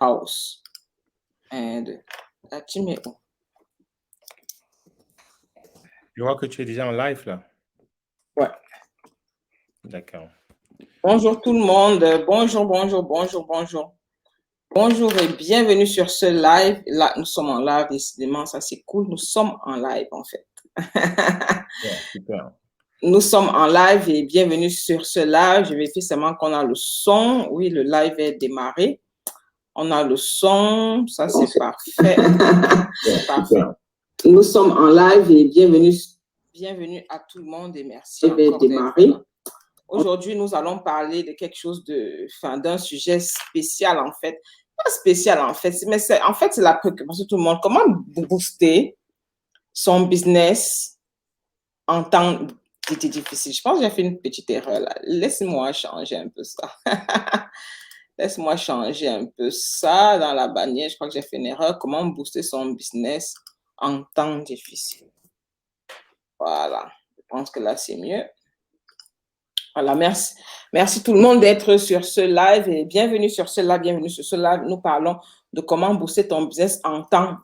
house. And la team est où? Je vois que tu es déjà en live là. Ouais. D'accord. Bonjour tout le monde. Bonjour. Bonjour et bienvenue sur ce live. Là, nous sommes en live, décidément, ça c'est cool. Nous sommes en live en fait. Ouais, super. Nous sommes en live et bienvenue sur ce live. Je vérifie seulement qu'on a le son. Oui, le live est démarré. On a le son. Ça, c'est parfait. C'est parfait. Nous sommes en live et bienvenue à tout le monde et merci encore d'être là. Aujourd'hui, nous allons parler de quelque chose d'un sujet spécial en fait. Pas spécial en fait, mais c'est la préoccupation de tout le monde. Comment booster son business en temps difficile? Je pense que j'ai fait une petite erreur là. Laisse-moi changer un peu ça. Laisse-moi changer un peu ça dans la bannière. Je crois que j'ai fait une erreur. Comment booster son business en temps difficile? Voilà. Je pense que là, c'est mieux. Voilà, merci tout le monde d'être sur ce live et bienvenue sur ce live, Nous parlons de comment booster ton business en temps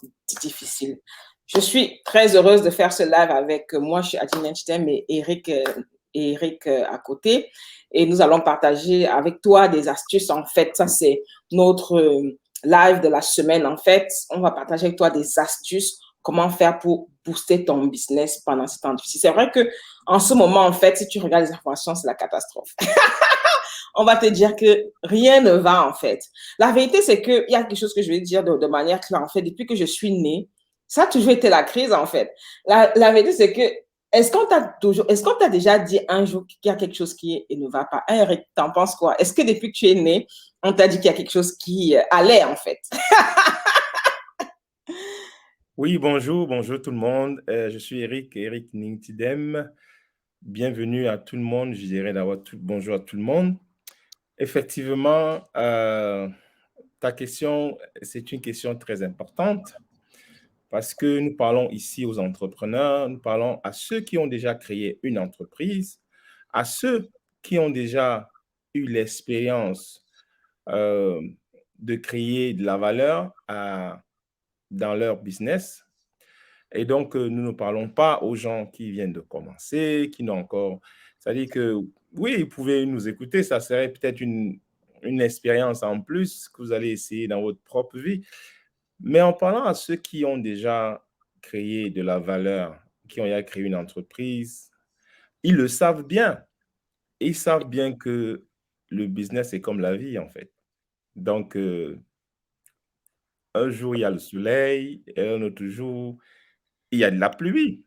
difficile. Je suis très heureuse de faire ce live avec moi, je suis Adine Nenchtem et Eric à côté. Et nous allons partager avec toi des astuces. En fait, ça, c'est notre live de la semaine. En fait, on va partager avec toi des astuces. Comment faire pour booster ton business pendant ce temps difficile. C'est vrai que en ce moment, en fait, si tu regardes les informations, c'est la catastrophe. On va te dire que rien ne va, en fait. La vérité, c'est qu'il y a quelque chose que je vais dire de manière claire. En fait, depuis que je suis née, ça a toujours été la crise, en fait. La vérité, c'est que est-ce qu'on t'a déjà dit un jour qu'il y a quelque chose qui ne va pas? Eric, t'en penses quoi? Est-ce que depuis que tu es né, on t'a dit qu'il y a quelque chose qui allait, en fait? Oui, bonjour tout le monde. Je suis Eric Nintidem. Bienvenue à tout le monde. Je dirais d'abord bonjour à tout le monde. Effectivement, ta question, c'est une question très importante parce que nous parlons ici aux entrepreneurs, nous parlons à ceux qui ont déjà créé une entreprise, à ceux qui ont déjà eu l'expérience de créer de la valeur dans leur business. Et donc, nous ne parlons pas aux gens qui viennent de commencer, qui n'ont encore... C'est-à-dire que, oui, vous pouvez nous écouter, ça serait peut-être une expérience en plus que vous allez essayer dans votre propre vie. Mais en parlant à ceux qui ont déjà créé de la valeur, qui ont déjà créé une entreprise, ils le savent bien. Ils savent bien que le business est comme la vie, en fait. Donc, un jour, il y a le soleil, et un autre jour, il y a de la pluie.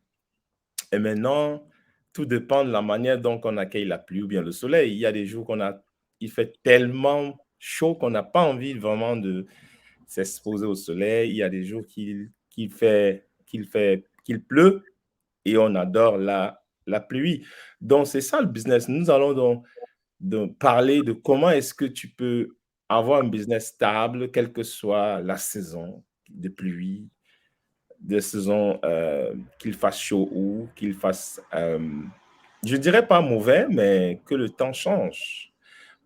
Et maintenant, tout dépend de la manière dont on accueille la pluie ou bien le soleil. Il y a des jours il fait tellement chaud qu'on n'a pas envie vraiment de s'exposer au soleil. Il y a des jours qu'il pleut et on adore la pluie. Donc, c'est ça le business. Nous allons donc parler de comment est-ce que tu peux avoir un business stable, quelle que soit la saison de pluie, de saison, qu'il fasse chaud ou qu'il fasse, je dirais pas mauvais, mais que le temps change.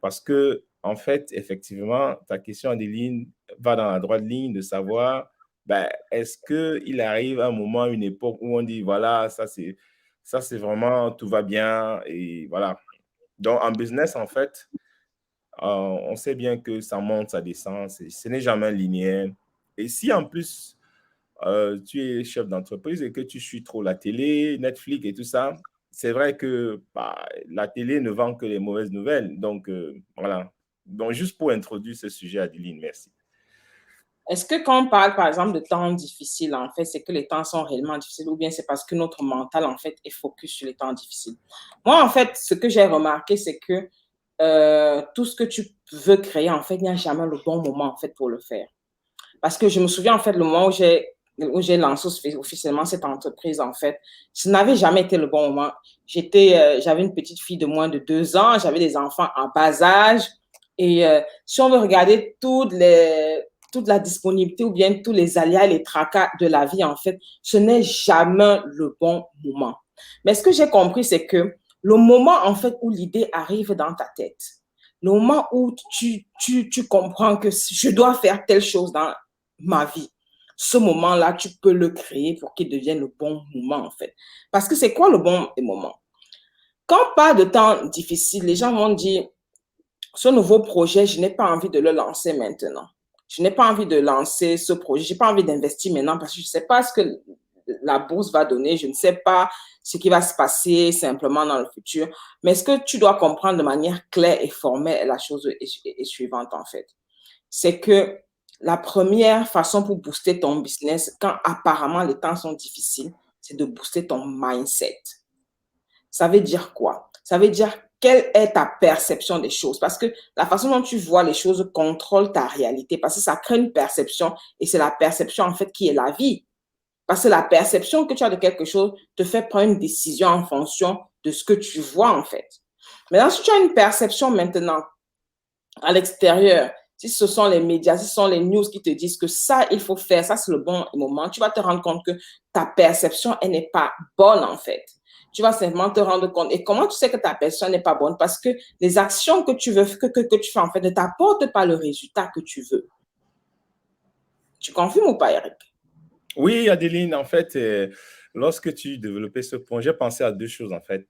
Parce que, en fait, effectivement, ta question, Adeline, va dans la droite ligne de savoir, ben, est-ce qu'il arrive un moment, une époque où on dit, voilà, ça c'est vraiment, tout va bien, et voilà. Donc, en business, en fait, on sait bien que ça monte, ça descend, ce n'est jamais linéaire. Et si en plus, tu es chef d'entreprise et que tu suis trop la télé, Netflix et tout ça, c'est vrai que la télé ne vend que les mauvaises nouvelles. Donc, voilà. Donc, juste pour introduire ce sujet, Adeline, merci. Est-ce que quand on parle, par exemple, de temps difficiles, en fait, c'est que les temps sont réellement difficiles ou bien c'est parce que notre mental, en fait, est focus sur les temps difficiles? Moi, en fait, ce que j'ai remarqué, c'est que tout ce que tu veux créer, en fait, il n'y a jamais le bon moment, en fait, pour le faire. Parce que je me souviens, en fait, le moment où j'ai lancé officiellement cette entreprise, en fait, ce n'avait jamais été le bon moment. J'avais une petite fille de moins de 2 ans, j'avais des enfants en bas âge. Et si on veut regarder toute la disponibilité ou bien tous les aléas et les tracas de la vie, en fait, ce n'est jamais le bon moment. Mais ce que j'ai compris, c'est que le moment, en fait, où l'idée arrive dans ta tête, le moment où tu comprends que je dois faire telle chose dans ma vie, ce moment-là, tu peux le créer pour qu'il devienne le bon moment, en fait. Parce que c'est quoi le bon moment? Quand on parle de temps difficile, les gens vont dire, ce nouveau projet, je n'ai pas envie de le lancer maintenant. Je n'ai pas envie de lancer ce projet. Je n'ai pas envie d'investir maintenant parce que je ne sais pas ce que la bourse va donner. Je ne sais pas ce qui va se passer simplement dans le futur. Mais ce que tu dois comprendre de manière claire et formelle, la chose est suivante en fait. C'est que la première façon pour booster ton business, quand apparemment les temps sont difficiles, c'est de booster ton mindset. Ça veut dire quoi? Ça veut dire quelle est ta perception des choses? Parce que la façon dont tu vois les choses contrôle ta réalité, parce que ça crée une perception et c'est la perception en fait qui est la vie. Parce que la perception que tu as de quelque chose te fait prendre une décision en fonction de ce que tu vois en fait. Maintenant, si tu as une perception maintenant à l'extérieur, si ce sont les médias, si ce sont les news qui te disent que ça, il faut faire, ça c'est le bon moment, tu vas te rendre compte que ta perception, elle n'est pas bonne en fait. Tu vas simplement te rendre compte. Et comment tu sais que ta perception n'est pas bonne? Parce que les actions que tu veux, que tu fais en fait ne t'apportent pas le résultat que tu veux. Tu confirmes ou pas, Eric? Oui, Adeline, en fait, lorsque tu développais ce point, j'ai pensé à deux choses, en fait.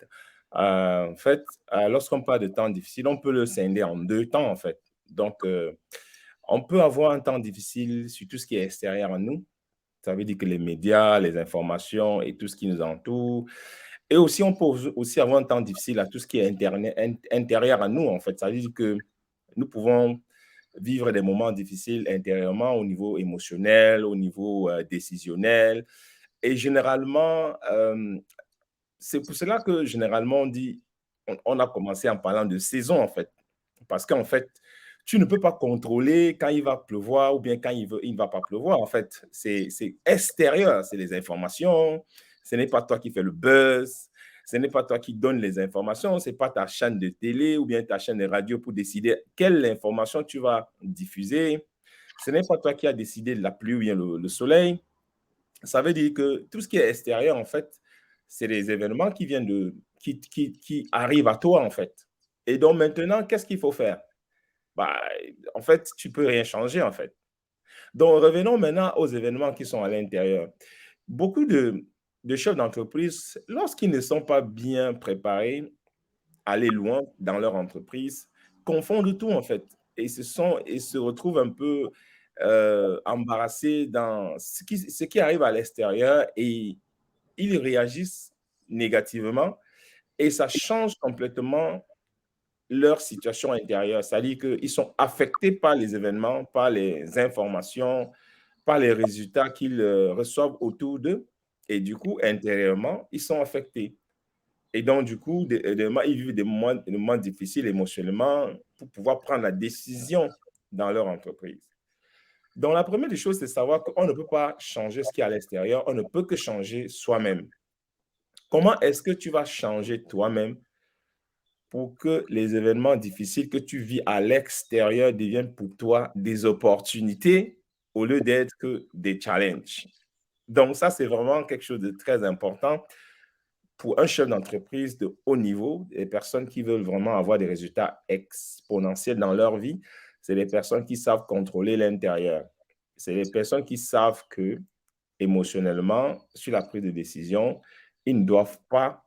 Lorsqu'on parle de temps difficile, on peut le scinder en deux temps, en fait. Donc, on peut avoir un temps difficile sur tout ce qui est extérieur à nous. Ça veut dire que les médias, les informations et tout ce qui nous entoure. Et aussi, on peut aussi avoir un temps difficile à tout ce qui est intérieur à nous, en fait. Ça veut dire que nous pouvons vivre des moments difficiles intérieurement au niveau émotionnel, au niveau décisionnel. Et généralement, c'est pour cela que généralement on dit, on a commencé en parlant de saison en fait. Parce qu'en fait, tu ne peux pas contrôler quand il va pleuvoir ou bien quand il ne va pas pleuvoir. En fait, c'est extérieur, c'est les informations. Ce n'est pas toi qui fais le buzz. Ce n'est pas toi qui donne les informations. Ce n'est pas ta chaîne de télé ou bien ta chaîne de radio pour décider quelle information tu vas diffuser. Ce n'est pas toi qui as décidé de la pluie ou bien le soleil. Ça veut dire que tout ce qui est extérieur, en fait, c'est des événements qui viennent qui arrivent à toi, en fait. Et donc maintenant, qu'est-ce qu'il faut faire? Bah, en fait, tu peux rien changer, en fait. Donc, revenons maintenant aux événements qui sont à l'intérieur. Beaucoup de chefs d'entreprise, lorsqu'ils ne sont pas bien préparés à aller loin dans leur entreprise, confondent tout, en fait, et se retrouvent un peu embarrassés dans ce qui arrive à l'extérieur et ils réagissent négativement et ça change complètement leur situation intérieure. C'est-à-dire qu'ils sont affectés par les événements, par les informations, par les résultats qu'ils reçoivent autour d'eux. Et du coup, intérieurement, ils sont affectés. Et donc, du coup, ils vivent des moments difficiles émotionnellement pour pouvoir prendre la décision dans leur entreprise. Donc, la première des choses, c'est de savoir qu'on ne peut pas changer ce qui est à l'extérieur, on ne peut que changer soi-même. Comment est-ce que tu vas changer toi-même pour que les événements difficiles que tu vis à l'extérieur deviennent pour toi des opportunités au lieu d'être que des challenges? Donc, ça, c'est vraiment quelque chose de très important pour un chef d'entreprise de haut niveau, des personnes qui veulent vraiment avoir des résultats exponentiels dans leur vie. C'est les personnes qui savent contrôler l'intérieur. C'est les personnes qui savent que émotionnellement, sur la prise de décision, ils ne doivent pas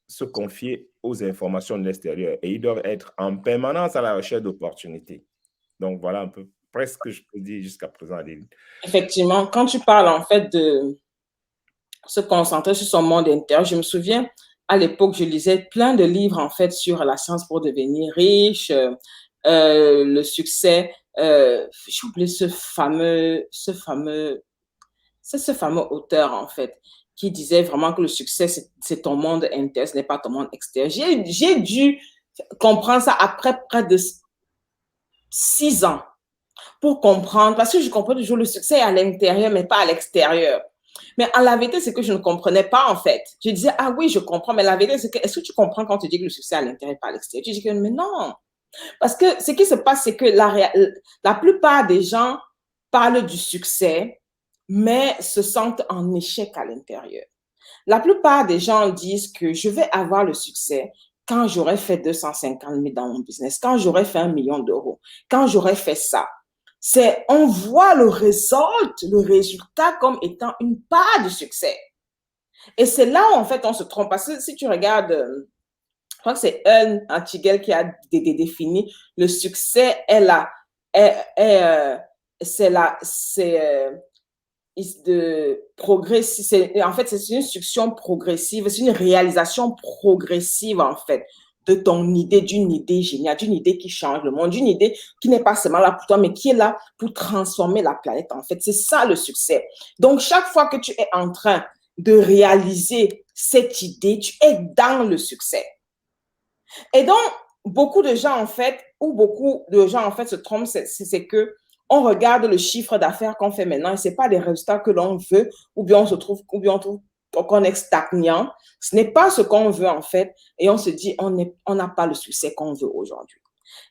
se confier aux informations de l'extérieur et ils doivent être en permanence à la recherche d'opportunités. Donc, voilà un peu presque ce que je peux dire jusqu'à présent, Adélie. Effectivement, quand tu parles en fait de se concentrer sur son monde intérieur, je me souviens à l'époque, je lisais plein de livres en fait sur la science pour devenir riche, le succès. J'ai oublié c'est ce fameux auteur en fait qui disait vraiment que le succès c'est ton monde intérieur, ce n'est pas ton monde extérieur. J'ai dû comprendre ça après près de 6 ans pour comprendre, parce que je comprends toujours le succès à l'intérieur, mais pas à l'extérieur. Mais en la vérité, c'est que je ne comprenais pas en fait. Je disais, ah oui, je comprends, mais la vérité, c'est que, est-ce que tu comprends quand tu dis que le succès est à l'intérieur et pas à l'extérieur? Tu dis que, mais non. Parce que ce qui se passe, c'est que la plupart des gens parlent du succès, mais se sentent en échec à l'intérieur. La plupart des gens disent que je vais avoir le succès, quand j'aurais fait 250 000 dans mon business, quand j'aurais fait 1 million d'euros, quand j'aurais fait ça. On voit le résultat comme étant une part du succès. Et c'est là où, en fait, on se trompe. Parce que si tu regardes, je crois que c'est Antigel qui a défini le succès en fait, c'est une succession progressive, c'est une réalisation progressive, en fait, de ton idée, d'une idée géniale, d'une idée qui change le monde, d'une idée qui n'est pas seulement là pour toi, mais qui est là pour transformer la planète, en fait. C'est ça le succès. Donc, chaque fois que tu es en train de réaliser cette idée, tu es dans le succès. Et donc, beaucoup de gens, en fait, se trompent, c'est que on regarde le chiffre d'affaires qu'on fait maintenant et ce n'est pas les résultats que l'on veut, ou bien on trouve qu'on est stagnant. Ce n'est pas ce qu'on veut, en fait, et on se dit, on n'a pas le succès qu'on veut aujourd'hui.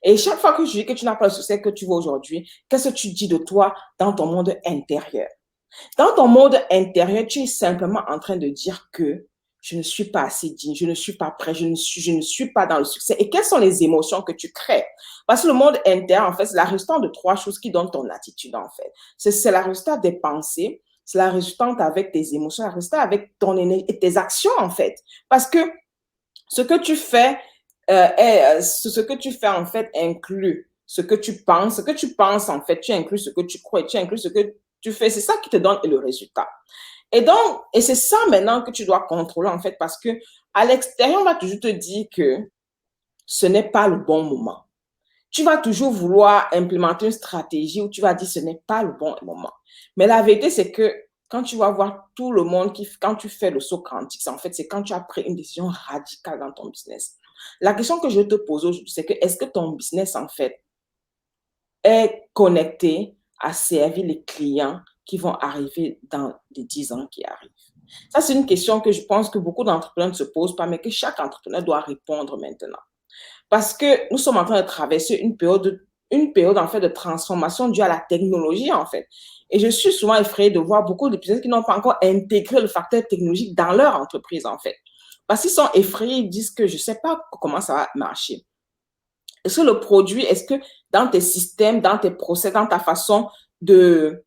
Et chaque fois que je dis que tu n'as pas le succès que tu veux aujourd'hui, qu'est-ce que tu dis de toi dans ton monde intérieur? Dans ton monde intérieur, tu es simplement en train de dire que je ne suis pas assez digne, je ne suis pas prêt, je ne suis pas dans le succès. Et quelles sont les émotions que tu crées? Parce que le monde intérieur, en fait, c'est la résultante de 3 choses qui donnent ton attitude, en fait. C'est la résultante des pensées, c'est la résultante avec tes émotions, la résultante avec ton énergie et tes actions, en fait. Parce que ce que tu fais, en fait, inclut ce que tu penses. Ce que tu penses, en fait, tu inclus ce que tu crois, tu inclus ce que tu fais. C'est ça qui te donne le résultat. Et c'est ça maintenant que tu dois contrôler, en fait, parce que à l'extérieur, on va toujours te dire que ce n'est pas le bon moment. Tu vas toujours vouloir implémenter une stratégie où tu vas dire ce n'est pas le bon moment. Mais la vérité, c'est que quand tu vas voir tout le monde quand tu fais le saut quantique, en fait, c'est quand tu as pris une décision radicale dans ton business. La question que je te pose aujourd'hui, c'est que est-ce que ton business, en fait, est connecté à servir les clients qui vont arriver dans les 10 ans qui arrivent? Ça, c'est une question que je pense que beaucoup d'entrepreneurs ne se posent pas, mais que chaque entrepreneur doit répondre maintenant. Parce que nous sommes en train de traverser une période en fait de transformation due à la technologie, en fait. Et je suis souvent effrayée de voir beaucoup de personnes qui n'ont pas encore intégré le facteur technologique dans leur entreprise, en fait. Parce qu'ils sont effrayés, ils disent que je ne sais pas comment ça va marcher. Est-ce que le produit, est-ce que dans tes systèmes, dans tes procès, dans ta façon de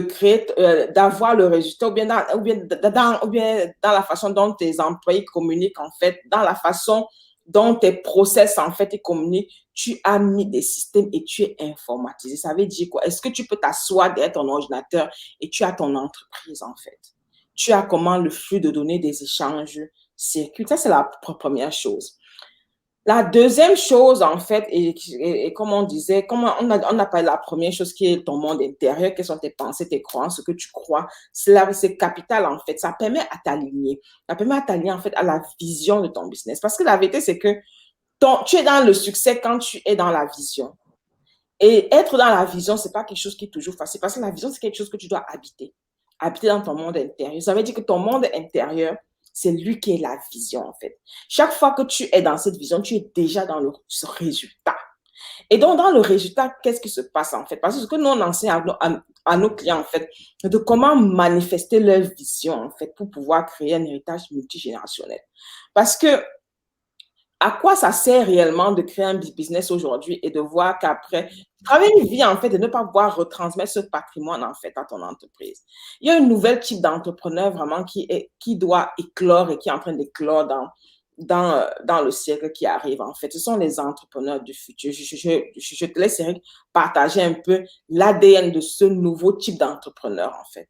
créer, d'avoir le résultat, ou bien dans la façon dont tes employés communiquent, en fait, dans la façon dont tes process, en fait, ils communiquent, tu as mis des systèmes et tu es informatisé. Ça veut dire quoi? Est-ce que tu peux t'asseoir derrière ton ordinateur et tu as ton entreprise, en fait? Tu as comment le flux de données des échanges circule? Ça, c'est la première chose. La deuxième chose, en fait, et comme on disait, comme on a parlé de la première chose qui est ton monde intérieur, quelles sont tes pensées, tes croyances, ce que tu crois, c'est capital, en fait. Ça permet à t'aligner. Ça permet à t'aligner, en fait, à la vision de ton business. Parce que la vérité, c'est que tu es dans le succès quand tu es dans la vision. Et être dans la vision, c'est pas quelque chose qui est toujours facile. Parce que la vision, c'est quelque chose que tu dois habiter. Habiter dans ton monde intérieur. Ça veut dire que ton monde intérieur, c'est lui qui est la vision, en fait. Chaque fois que tu es dans cette vision, tu es déjà dans ce résultat. Et donc, dans le résultat, qu'est-ce qui se passe, en fait? Parce que ce que nous, on enseigne à nos clients, en fait, c'est de comment manifester leur vision, en fait, pour pouvoir créer un héritage multigénérationnel. Parce que à quoi ça sert réellement de créer un business aujourd'hui et de voir qu'après, travailler une vie, en fait, de ne pas pouvoir retransmettre ce patrimoine, en fait, à ton entreprise. Il y a un nouvel type d'entrepreneur vraiment qui doit éclore et qui est en train d'éclore dans le siècle qui arrive, en fait. Ce sont les entrepreneurs du futur. Je te laisse, Eric, partager un peu l'ADN de ce nouveau type d'entrepreneur, en fait.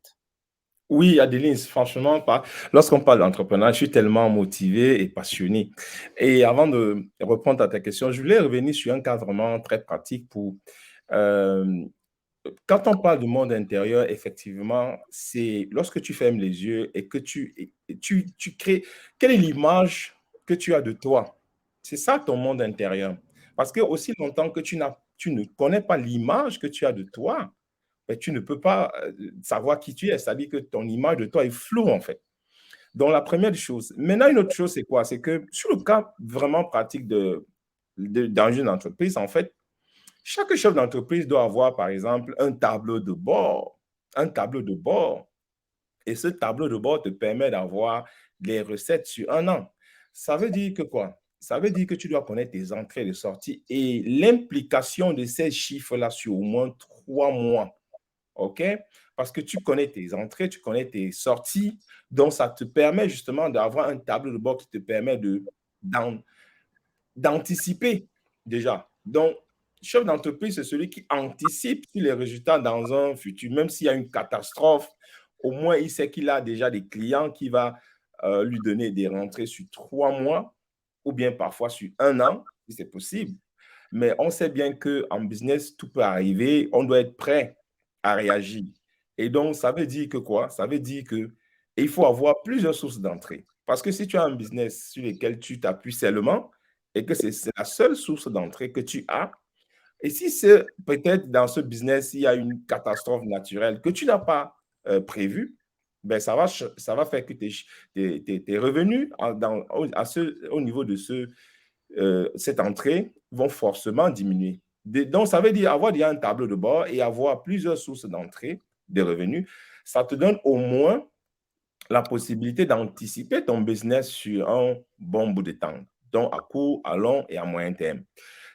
Oui, Adeline, franchement, lorsqu'on parle d'entrepreneuriat, je suis tellement motivé et passionné. Et avant de répondre à ta question, je voulais revenir sur un cadre vraiment très pratique euh, quand on parle du monde intérieur, effectivement, c'est lorsque tu fermes les yeux et que tu crées, quelle est l'image que tu as de toi? C'est ça ton monde intérieur. Parce que aussi longtemps que tu ne connais pas l'image que tu as de toi, ben, tu ne peux pas savoir qui tu es. C'est-à-dire que ton image de toi est floue, en fait. Donc, la première des choses. Maintenant, une autre chose, c'est quoi? C'est que sur le cas vraiment pratique dans une entreprise, en fait, chaque chef d'entreprise doit avoir, par exemple, un tableau de bord. Un tableau de bord. Et ce tableau de bord te permet d'avoir les recettes sur un an. Ça veut dire que quoi? ça veut dire que tu dois connaître tes entrées et les sorties et l'implication de ces chiffres-là sur au moins 3 mois. OK? Parce que tu connais tes entrées, tu connais tes sorties. Donc, ça te permet justement d'avoir un tableau de bord qui te permet d'anticiper déjà. Donc, chef d'entreprise, c'est celui qui anticipe sur les résultats dans un futur. Même s'il y a une catastrophe, au moins, il sait qu'il a déjà des clients qui vont lui donner des rentrées sur 3 mois ou bien parfois sur un an, si c'est possible. Mais on sait bien qu'en business, tout peut arriver. On doit être prêt à réagir. Et donc, ça veut dire que quoi? Ça veut dire que il faut avoir plusieurs sources d'entrée. Parce que si tu as un business sur lequel tu t'appuies seulement et que c'est la seule source d'entrée que tu as, et si c'est peut-être dans ce business, il y a une catastrophe naturelle que tu n'as pas prévue, ben ça va faire que tes revenus au niveau de cette entrée vont forcément diminuer. Donc, ça veut dire avoir déjà un tableau de bord et avoir plusieurs sources d'entrée des revenus. Ça te donne au moins la possibilité d'anticiper ton business sur un bon bout de temps, donc à court, à long et à moyen terme.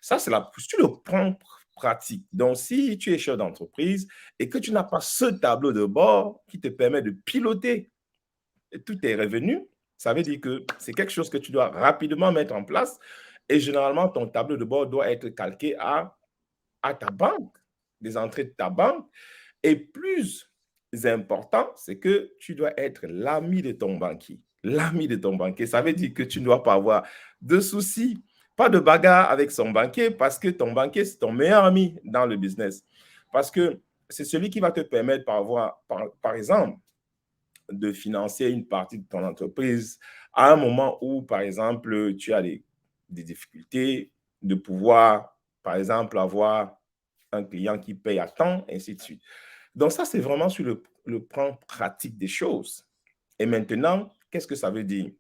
Ça, c'est sur le plan pratique. Donc, si tu es chef d'entreprise et que tu n'as pas ce tableau de bord qui te permet de piloter tous tes revenus, ça veut dire que c'est quelque chose que tu dois rapidement mettre en place. Et généralement, ton tableau de bord doit être calqué à ta banque, des entrées de ta banque. Et plus important, c'est que tu dois être l'ami de ton banquier. L'ami de ton banquier, ça veut dire que tu ne dois pas avoir de soucis, pas de bagarre avec son banquier parce que ton banquier, c'est ton meilleur ami dans le business. Parce que c'est celui qui va te permettre, par exemple, de financer une partie de ton entreprise à un moment où, par exemple, tu as des difficultés de pouvoir, par exemple, avoir un client qui paye à temps, ainsi de suite. Donc, ça, c'est vraiment sur le plan pratique des choses. Et maintenant, qu'est-ce que ça veut dire?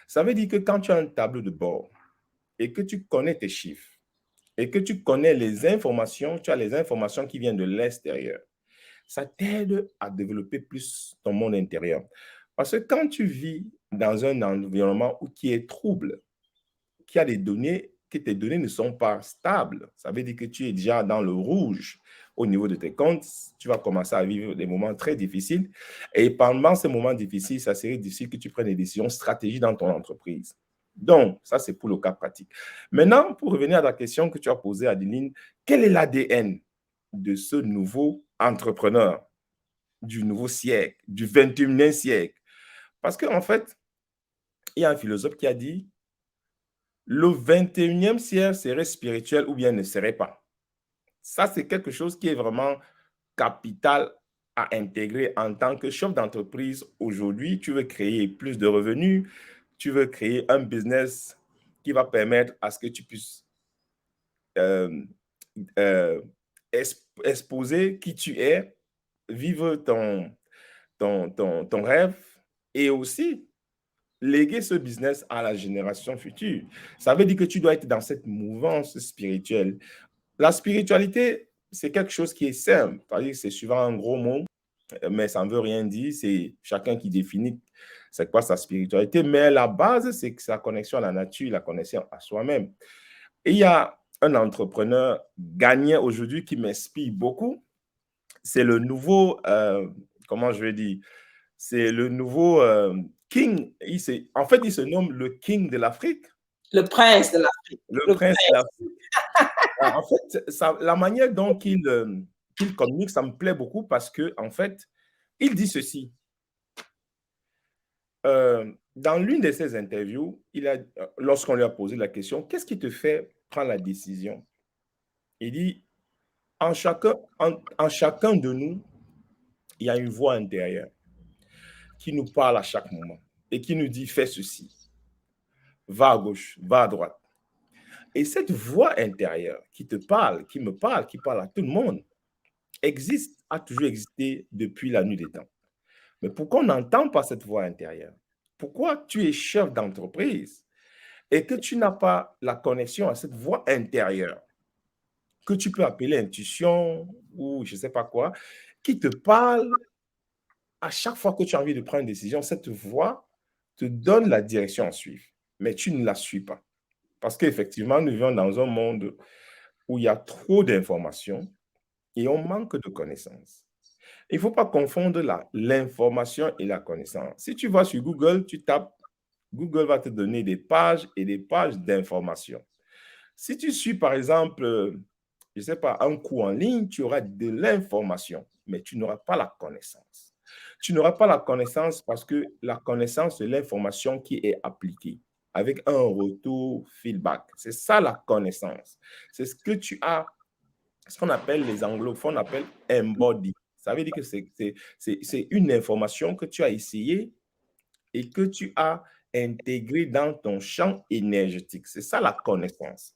Ça veut dire que quand tu as un tableau de bord et que tu connais tes chiffres et que tu connais les informations, tu as les informations qui viennent de l'extérieur, ça t'aide à développer plus ton monde intérieur. Parce que quand tu vis dans un environnement qui est trouble, qui a des données, que tes données ne sont pas stables, ça veut dire que tu es déjà dans le rouge au niveau de tes comptes, tu vas commencer à vivre des moments très difficiles. Et pendant ces moments difficiles, ça serait difficile que tu prennes des décisions stratégiques dans ton entreprise. Donc, ça, c'est pour le cas pratique. Maintenant, pour revenir à la question que tu as posée, Adeline, quel est l'ADN de ce nouveau entrepreneur du nouveau siècle, du 21e siècle? Parce qu'en fait, il y a un philosophe qui a dit le 21e siècle serait spirituel ou bien ne serait pas. Ça, c'est quelque chose qui est vraiment capital à intégrer en tant que chef d'entreprise. Aujourd'hui, tu veux créer plus de revenus, tu veux créer un business qui va permettre à ce que tu puisses euh, euh, exposer qui tu es, vivre ton rêve et aussi léguer ce business à la génération future. Ça veut dire que tu dois être dans cette mouvance spirituelle. La spiritualité, c'est quelque chose qui est simple. C'est souvent un gros mot, mais ça ne veut rien dire. C'est chacun qui définit c'est quoi sa spiritualité. Mais la base, c'est sa connexion à la nature, la connexion à soi-même. Et il y a un entrepreneur gagnant aujourd'hui qui m'inspire beaucoup. C'est le nouveau, comment je vais dire, c'est le nouveau king. En fait, il se nomme le king de l'Afrique. Le prince de l'Afrique. Le prince de l'Afrique. En fait, la manière dont qu'il communique, ça me plaît beaucoup parce que, en fait, il dit ceci. Dans l'une de ses interviews, lorsqu'on lui a posé la question, qu'est-ce qui te fait prendre la décision? Il dit, en chacun de nous, il y a une voix intérieure qui nous parle à chaque moment et qui nous dit, fais ceci, va à gauche, va à droite. Et cette voix intérieure qui te parle, qui me parle, qui parle à tout le monde, existe, a toujours existé depuis la nuit des temps. Mais pourquoi on n'entend pas cette voix intérieure? Pourquoi tu es chef d'entreprise et que tu n'as pas la connexion à cette voix intérieure que tu peux appeler intuition ou je ne sais pas quoi, qui te parle à chaque fois que tu as envie de prendre une décision, cette voix te donne la direction à suivre, mais tu ne la suis pas. Parce qu'effectivement, nous vivons dans un monde où il y a trop d'informations et on manque de connaissances. Il ne faut pas confondre l'information et la connaissance. Si tu vas sur Google, tu tapes, Google va te donner des pages et des pages d'informations. Si tu suis, par exemple, je ne sais pas, un cours en ligne, tu auras de l'information, mais tu n'auras pas la connaissance. Tu n'auras pas la connaissance parce que la connaissance, c'est l'information qui est appliquée avec un retour feedback. C'est ça la connaissance. C'est ce que tu as, ce qu'on appelle, les anglophones appellent embody. Ça veut dire que c'est une information que tu as essayé et que tu as intégré dans ton champ énergétique. C'est ça la connaissance.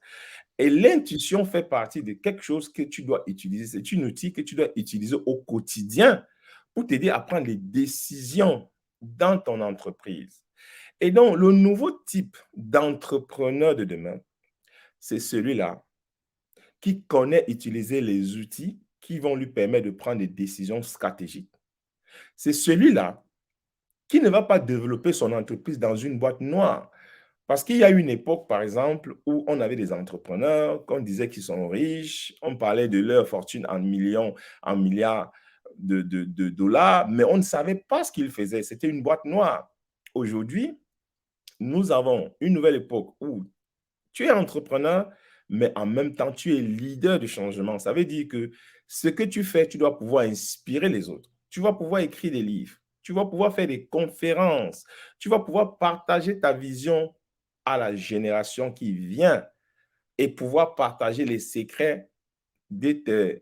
Et l'intuition fait partie de quelque chose que tu dois utiliser. C'est un outil que tu dois utiliser au quotidien pour t'aider à prendre les décisions dans ton entreprise. Et donc, le nouveau type d'entrepreneur de demain, c'est celui-là qui connaît utiliser les outils qui vont lui permettre de prendre des décisions stratégiques. C'est celui-là qui ne va pas développer son entreprise dans une boîte noire. Parce qu'il y a une époque, par exemple, où on avait des entrepreneurs, qu'on disait qu'ils sont riches, on parlait de leur fortune en millions, en milliards de dollars, mais on ne savait pas ce qu'ils faisaient. C'était une boîte noire. Aujourd'hui, nous avons une nouvelle époque où tu es entrepreneur, mais en même temps, tu es leader du changement. Ça veut dire que ce que tu fais, tu dois pouvoir inspirer les autres. Tu vas pouvoir écrire des livres. Tu vas pouvoir faire des conférences. Tu vas pouvoir partager ta vision à la génération qui vient et pouvoir partager les secrets de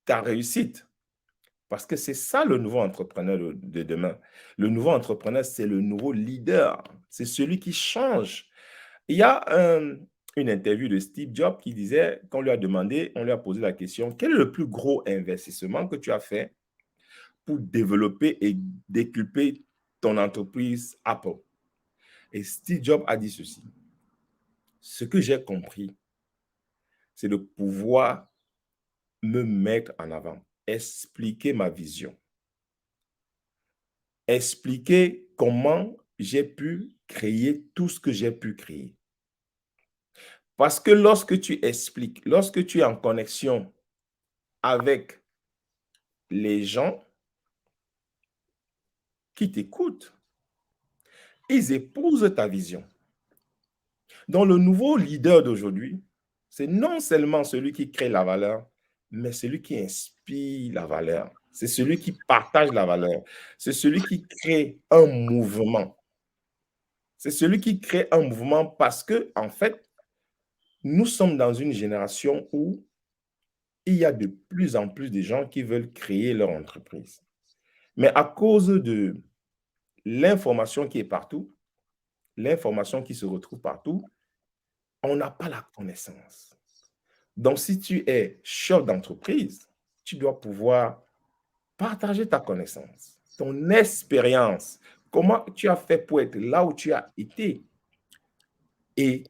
ta réussite. Parce que c'est ça le nouveau entrepreneur de demain. Le nouveau entrepreneur, c'est le nouveau leader. C'est celui qui change. Il y a une interview de Steve Jobs qui disait, qu'on lui a demandé, on lui a posé la question, quel est le plus gros investissement que tu as fait pour développer et décupler ton entreprise Apple? Et Steve Jobs a dit ceci: ce que j'ai compris, c'est de pouvoir me mettre en avant, expliquer ma vision, expliquer comment j'ai pu créer tout ce que j'ai pu créer. Parce que lorsque tu expliques, lorsque tu es en connexion avec les gens qui t'écoutent, ils épousent ta vision. Donc, le nouveau leader d'aujourd'hui, c'est non seulement celui qui crée la valeur, mais celui qui inspire la valeur. C'est celui qui partage la valeur. C'est celui qui crée un mouvement. C'est celui qui crée un mouvement parce que, en fait, nous sommes dans une génération où il y a de plus en plus de gens qui veulent créer leur entreprise. Mais à cause de l'information qui est partout, l'information qui se retrouve partout, on n'a pas la connaissance. Donc, si tu es chef d'entreprise, tu dois pouvoir partager ta connaissance, ton expérience, comment tu as fait pour être là où tu as été et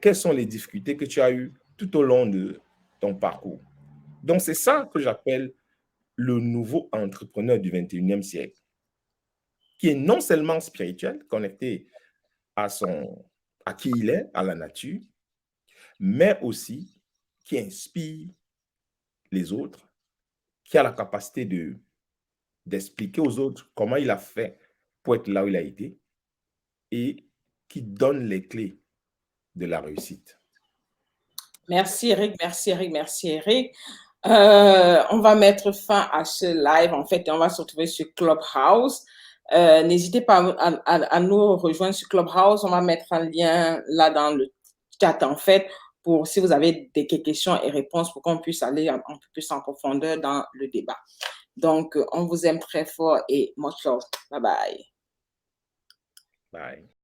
quelles sont les difficultés que tu as eues tout au long de ton parcours. Donc, c'est ça que j'appelle le nouveau entrepreneur du 21e siècle, qui est non seulement spirituel, connecté à qui il est, à la nature, mais aussi qui inspire les autres, qui a la capacité d'expliquer aux autres comment il a fait pour être là où il a été et qui donne les clés de la réussite. Merci Eric, merci Eric, merci Eric. On va mettre fin à ce live en fait et on va se retrouver sur Clubhouse. N'hésitez pas à nous rejoindre sur Clubhouse. On va mettre un lien là dans le chat en fait pour si vous avez des questions et réponses pour qu'on puisse aller un peu plus en profondeur dans le débat. Donc, on vous aime très fort et much love. Bye bye. Bye.